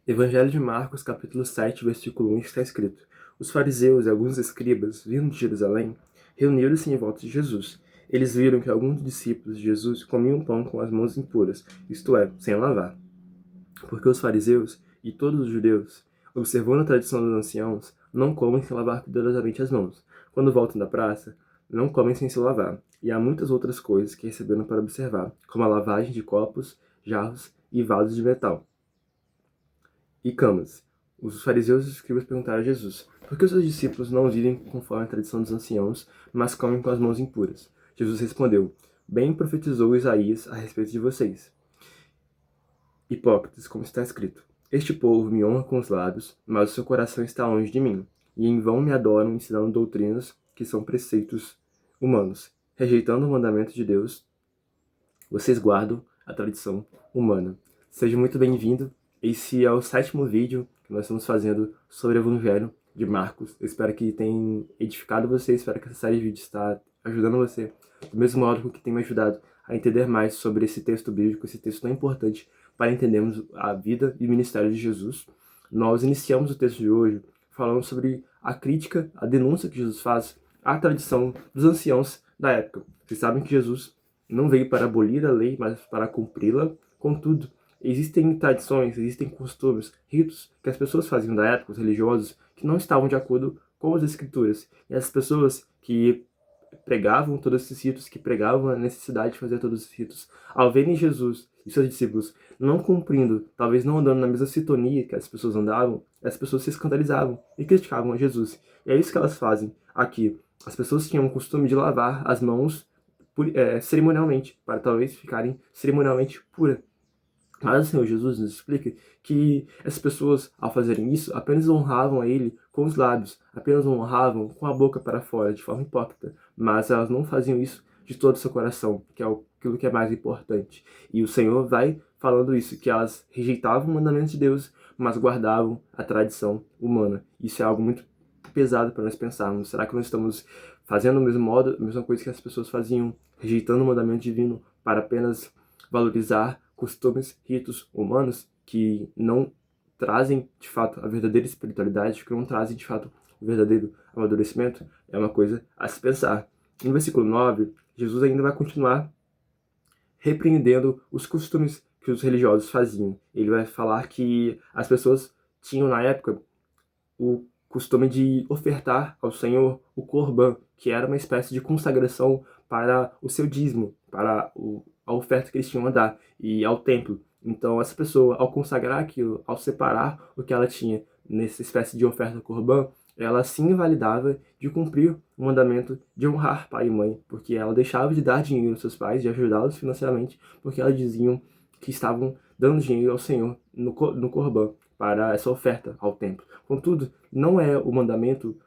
Evangelho de Marcos, capítulo 7, versículo 1, está escrito: Os fariseus e alguns escribas, vindo de Jerusalém, reuniram-se em volta de Jesus. Eles viram que alguns discípulos de Jesus comiam pão com as mãos impuras, isto é, sem lavar. Porque os fariseus e todos os judeus, observando a tradição dos anciãos, não comem sem lavar cuidadosamente as mãos. Quando voltam da praça, não comem sem se lavar. E há muitas outras coisas que receberam para observar, como a lavagem de copos, jarros e vasos de metal e camas. Os fariseus e os escribas perguntaram a Jesus: Por que os seus discípulos não vivem conforme a tradição dos anciãos, mas comem com as mãos impuras? Jesus respondeu: Bem profetizou Isaías a respeito de vocês, hipócritas, como está escrito: Este povo me honra com os lábios, mas o seu coração está longe de mim, e em vão me adoram ensinando doutrinas que são preceitos humanos. Rejeitando o mandamento de Deus, vocês guardam a tradição humana. Seja muito bem-vindo. Esse é o 7º vídeo que nós estamos fazendo sobre o Evangelho de Marcos. Eu espero que tenha edificado você, espero que essa série de vídeos está ajudando você, do mesmo modo que tem me ajudado a entender mais sobre esse texto bíblico, esse texto tão importante para entendermos a vida e o ministério de Jesus. Nós iniciamos o texto de hoje falando sobre a crítica, a denúncia que Jesus faz à tradição dos anciãos da época. Vocês sabem que Jesus não veio para abolir a lei, mas para cumpri-la. Contudo, existem tradições, existem costumes, ritos que as pessoas faziam da época, os religiosos, que não estavam de acordo com as escrituras. E as pessoas que pregavam todos esses ritos, que pregavam a necessidade de fazer todos esses ritos, ao verem Jesus e seus discípulos não cumprindo, talvez não andando na mesma sintonia que as pessoas andavam, as pessoas se escandalizavam e criticavam a Jesus. E é isso que elas fazem aqui. As pessoas tinham o costume de lavar as mãos cerimonialmente, para talvez ficarem cerimonialmente puras. Mas o Senhor Jesus nos explica que essas pessoas, ao fazerem isso, apenas honravam a Ele com os lábios, apenas honravam com a boca para fora, de forma hipócrita, mas elas não faziam isso de todo o seu coração, que é aquilo que é mais importante. E o Senhor vai falando isso, que elas rejeitavam o mandamento de Deus, mas guardavam a tradição humana. Isso é algo muito pesado para nós pensarmos. Será que nós estamos fazendo o mesmo modo, a mesma coisa que as pessoas faziam, rejeitando o mandamento divino para apenas valorizar costumes, ritos humanos que não trazem de fato a verdadeira espiritualidade, que não trazem de fato o verdadeiro amadurecimento? É uma coisa a se pensar. No versículo 9, Jesus ainda vai continuar repreendendo os costumes que os religiosos faziam. Ele vai falar que as pessoas tinham na época o costume de ofertar ao Senhor o Corban, que era uma espécie de consagração para o seu dízimo, para a oferta que eles tinham a dar, e ao templo. Então, essa pessoa, ao consagrar aquilo, ao separar o que ela tinha nessa espécie de oferta Corban, ela se invalidava de cumprir o mandamento de honrar pai e mãe, porque ela deixava de dar dinheiro aos seus pais, de ajudá-los financeiramente, porque elas diziam que estavam dando dinheiro ao Senhor no Corban, para essa oferta ao templo. Contudo, não é o mandamento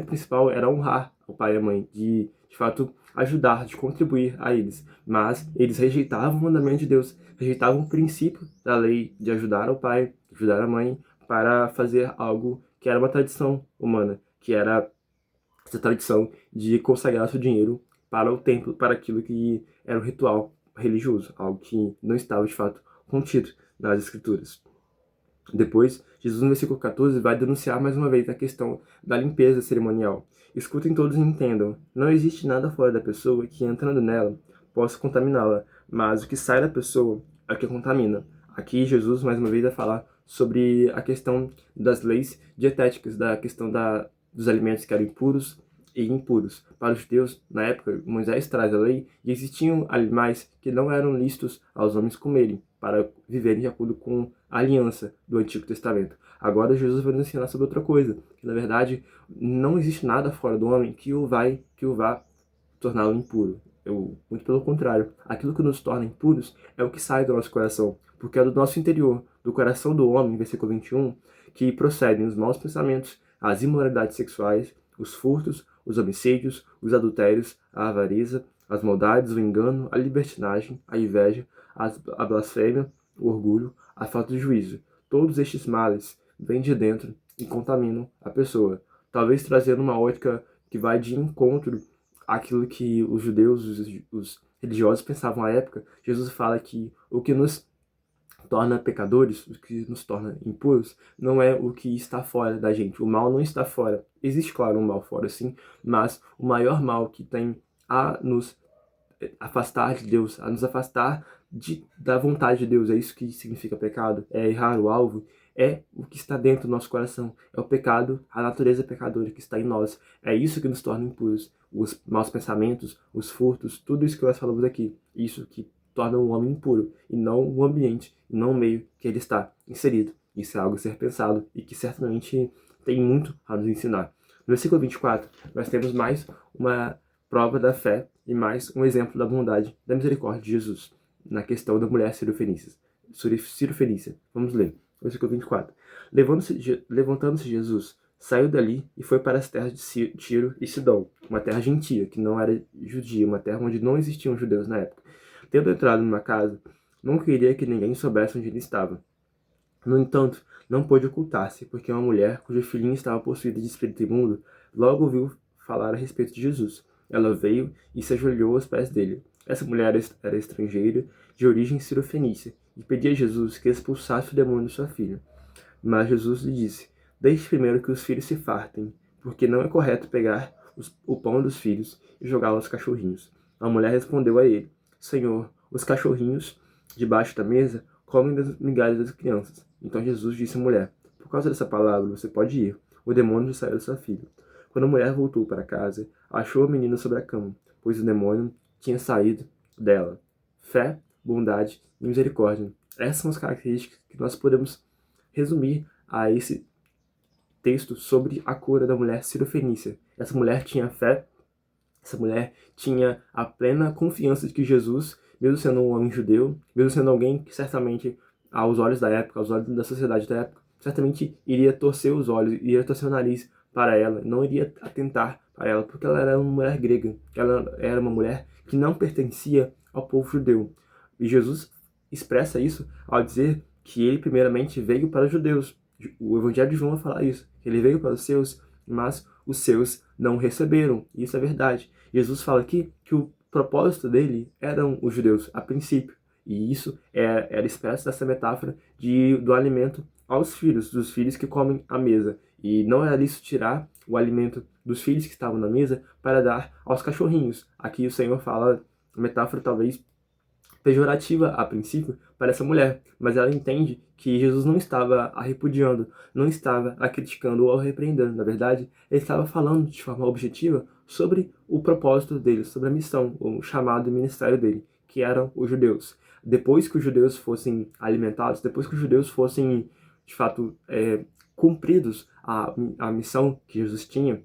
principal era honrar o pai e a mãe, de fato ajudar, de contribuir a eles. Mas eles rejeitavam o mandamento de Deus, rejeitavam o princípio da lei de ajudar o pai, ajudar a mãe, para fazer algo que era uma tradição humana, que era essa tradição de consagrar seu dinheiro para o templo, para aquilo que era o ritual religioso, algo que não estava de fato contido nas escrituras. Depois, Jesus, no versículo 14, vai denunciar mais uma vez a questão da limpeza cerimonial. Escutem todos e entendam. Não existe nada fora da pessoa que, entrando nela, possa contaminá-la, mas o que sai da pessoa é o que contamina. Aqui, Jesus, mais uma vez, vai falar sobre a questão das leis dietéticas, da questão dos alimentos que eram impuros e impuros. Para os judeus, na época, Moisés traz a lei e existiam animais que não eram lícitos aos homens comerem, para viverem de acordo com a aliança do Antigo Testamento. Agora Jesus vai nos ensinar sobre outra coisa, que na verdade não existe nada fora do homem que o vá torná-lo impuro. Muito pelo contrário, aquilo que nos torna impuros é o que sai do nosso coração, porque é do nosso interior, do coração do homem, versículo 21, que procedem os maus pensamentos, as imoralidades sexuais, os furtos, os homicídios, os adultérios, a avareza, as maldades, o engano, a libertinagem, a inveja, a blasfêmia, o orgulho, a falta de juízo. Todos estes males vêm de dentro e contaminam a pessoa, talvez trazendo uma ótica que vai de encontro àquilo que os judeus, os religiosos pensavam à época. Jesus fala que o que nos torna pecadores, o que nos torna impuros, não é o que está fora da gente. O mal não está fora. Existe, claro, um mal fora, sim, mas o maior mal que tem a nos afastar de Deus, a nos afastar da vontade de Deus, é isso que significa pecado, é errar o alvo, é o que está dentro do nosso coração, é o pecado, a natureza pecadora que está em nós, é isso que nos torna impuros, os maus pensamentos, os furtos, tudo isso que nós falamos aqui, isso que torna um homem impuro, e não o ambiente, e não o meio que ele está inserido. Isso é algo a ser pensado, e que certamente tem muito a nos ensinar. No versículo 24, nós temos mais uma prova da fé e mais um exemplo da bondade, da misericórdia de Jesus, na questão da mulher cirofenícia. Vamos ler, versículo 24. Levantando-se Jesus, saiu dali e foi para as terras de Tiro e Sidom, uma terra gentia, que não era judia, uma terra onde não existiam judeus na época. Tendo entrado numa casa, não queria que ninguém soubesse onde ele estava. No entanto, não pôde ocultar-se, porque uma mulher, cujo filhinho estava possuído de espírito imundo, logo ouviu falar a respeito de Jesus. Ela veio e se ajoelhou aos pés dele. Essa mulher era estrangeira, de origem cirofenícia, e pedia a Jesus que expulsasse o demônio de sua filha. Mas Jesus lhe disse: Deixe primeiro que os filhos se fartem, porque não é correto pegar o pão dos filhos e jogá-lo aos cachorrinhos. A mulher respondeu a ele: Senhor, os cachorrinhos debaixo da mesa comem das migalhas das crianças. Então Jesus disse à mulher: Por causa dessa palavra você pode ir, o demônio já saiu da sua filha. Quando a mulher voltou para casa, achou a menina sobre a cama, pois o demônio tinha saído dela. Fé, bondade e misericórdia. Essas são as características que nós podemos resumir a esse texto sobre a cura da mulher cirofenícia. Essa mulher tinha fé, essa mulher tinha a plena confiança de que Jesus, mesmo sendo um homem judeu, mesmo sendo alguém que certamente, aos olhos da época, aos olhos da sociedade da época, certamente iria torcer os olhos, iria torcer o nariz para ela, não iria atentar para ela, porque ela era uma mulher grega, ela era uma mulher que não pertencia ao povo judeu. E Jesus expressa isso ao dizer que ele primeiramente veio para os judeus. O Evangelho de João vai falar isso, que ele veio para os seus, mas os seus não receberam. Isso é verdade. Jesus fala aqui que o propósito dele eram os judeus, a princípio. E isso era expresso nessa metáfora do alimento aos filhos, dos filhos que comem à mesa. E não era lícito tirar o alimento dos filhos que estavam na mesa para dar aos cachorrinhos. Aqui o Senhor fala, a metáfora talvez pejorativa a princípio para essa mulher, mas ela entende que Jesus não estava a repudiando, não estava a criticando ou a repreendendo. Na verdade, ele estava falando de forma objetiva sobre o propósito dele, sobre a missão, o chamado ministério dele, que eram os judeus. Depois que os judeus fossem alimentados, depois que os judeus fossem, de fato, cumpridos a missão que Jesus tinha,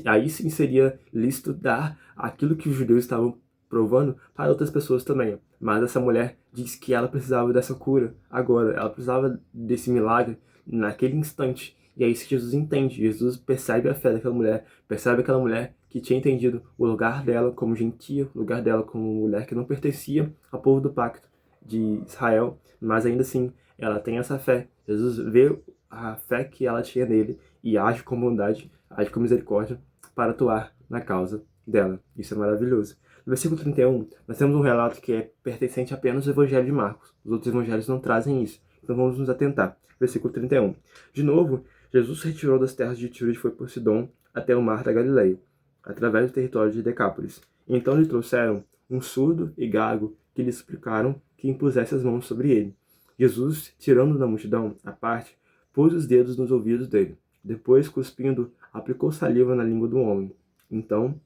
aí sim seria lícito dar aquilo que os judeus estavam provando para outras pessoas também. Mas essa mulher disse que ela precisava dessa cura agora, ela precisava desse milagre naquele instante. E é isso que Jesus entende. Jesus percebe a fé daquela mulher, percebe aquela mulher que tinha entendido o lugar dela como gentia, o lugar dela como mulher que não pertencia ao povo do pacto de Israel, mas ainda assim ela tem essa fé. Jesus vê a fé que ela tinha nele e age com bondade, age com misericórdia para atuar na causa dela. Isso é maravilhoso. No versículo 31, nós temos um relato que é pertencente apenas ao Evangelho de Marcos. Os outros evangelhos não trazem isso. Então vamos nos atentar. Versículo 31. De novo, Jesus se retirou das terras de Tiro e foi por Sidom até o mar da Galileia, através do território de Decápolis. Então lhe trouxeram um surdo e gago que lhe suplicaram que impusesse as mãos sobre ele. Jesus, tirando da multidão à parte, pôs os dedos nos ouvidos dele. Depois, cuspindo, aplicou saliva na língua do homem. Então,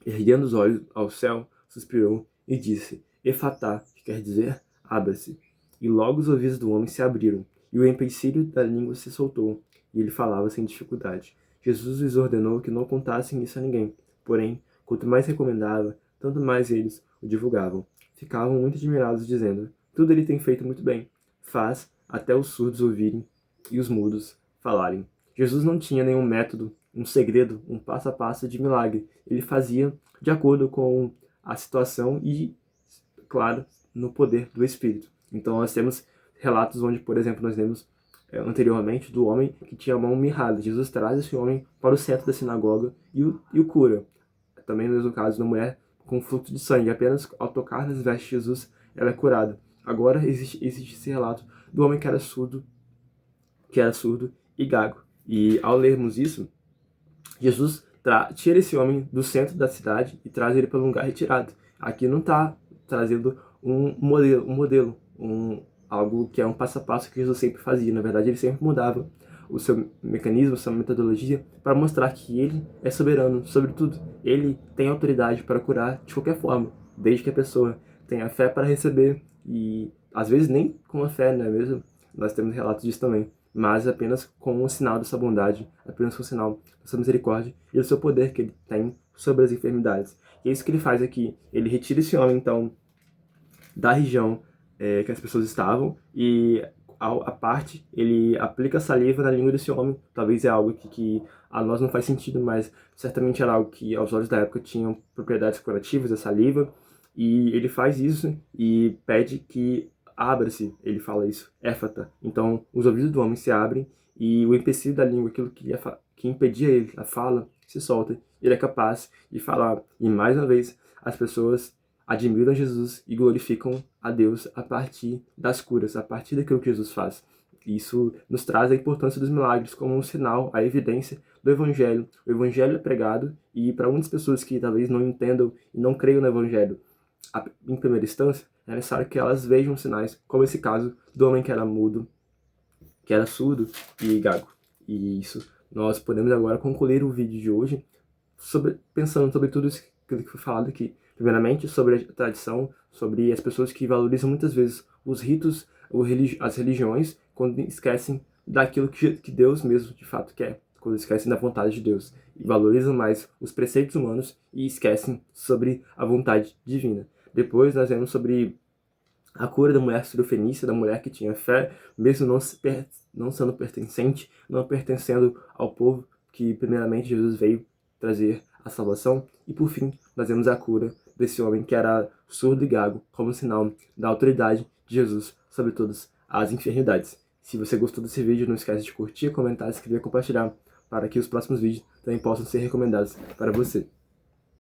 erguendo os olhos ao céu, suspirou e disse: Efatá, que quer dizer, abra-se. E logo os ouvidos do homem se abriram, e o empecilho da língua se soltou, e ele falava sem dificuldade. Jesus lhes ordenou que não contassem isso a ninguém. Porém, quanto mais recomendava, tanto mais eles o divulgavam. Ficavam muito admirados, dizendo: Tudo ele tem feito muito bem. Faz até os surdos ouvirem e os mudos falarem. Jesus não tinha nenhum método, um segredo, um passo a passo de milagre. Ele fazia de acordo com a situação e, claro, no poder do Espírito. Então nós temos relatos onde, por exemplo, nós lemos anteriormente do homem que tinha a mão mirrada. Jesus traz esse homem para o centro da sinagoga e o cura. Também no mesmo caso da mulher com fluxo de sangue. Apenas ao tocar nas vestes de Jesus, ela é curada. Agora existe esse relato do homem que era surdo e gago. E ao lermos isso, Jesus tira esse homem do centro da cidade e traz ele para um lugar retirado. Aqui não está trazendo algo que é um passo a passo que Jesus sempre fazia. Na verdade, ele sempre mudava o seu mecanismo, a sua metodologia, para mostrar que ele é soberano sobre tudo. Ele tem autoridade para curar de qualquer forma, desde que a pessoa tenha fé para receber, e às vezes nem com a fé, não é mesmo? Nós temos relatos disso também, mas apenas com um sinal da sua bondade, apenas com um sinal da sua misericórdia e do seu poder que ele tem sobre as enfermidades. E é isso que ele faz aqui. Ele retira esse homem, então, da região que as pessoas estavam, e a parte, ele aplica saliva na língua desse homem. Talvez é algo que a nós não faz sentido, mas certamente era algo que aos olhos da época tinham propriedades curativas, a saliva, e ele faz isso e pede que abra-se, ele fala isso, éfata. Então os ouvidos do homem se abrem e o empecilho da língua, aquilo que impedia ele, a fala, se solta. Ele é capaz de falar. E mais uma vez, as pessoas admiram Jesus e glorificam a Deus a partir das curas, a partir daquilo que Jesus faz. Isso nos traz a importância dos milagres como um sinal, a evidência do Evangelho. O Evangelho é pregado e para muitas pessoas que talvez não entendam e não creiam no Evangelho em primeira instância, é necessário que elas vejam sinais, como esse caso do homem que era mudo, que era surdo e gago. E isso, nós podemos agora concluir o vídeo de hoje pensando sobre tudo isso que foi falado aqui. Primeiramente, sobre a tradição, sobre as pessoas que valorizam muitas vezes os ritos, as religiões, quando esquecem daquilo que Deus mesmo de fato quer, quando esquecem da vontade de Deus, e valorizam mais os preceitos humanos e esquecem sobre a vontade divina. Depois nós vemos sobre a cura da mulher sirofenícia, da mulher que tinha fé, mesmo não sendo pertencente, não pertencendo ao povo que primeiramente Jesus veio trazer a salvação. E por fim, nós vemos a cura desse homem que era surdo e gago, como sinal da autoridade de Jesus sobre todas as enfermidades. Se você gostou desse vídeo, não esquece de curtir, comentar, escrever e compartilhar, para que os próximos vídeos também possam ser recomendados para você.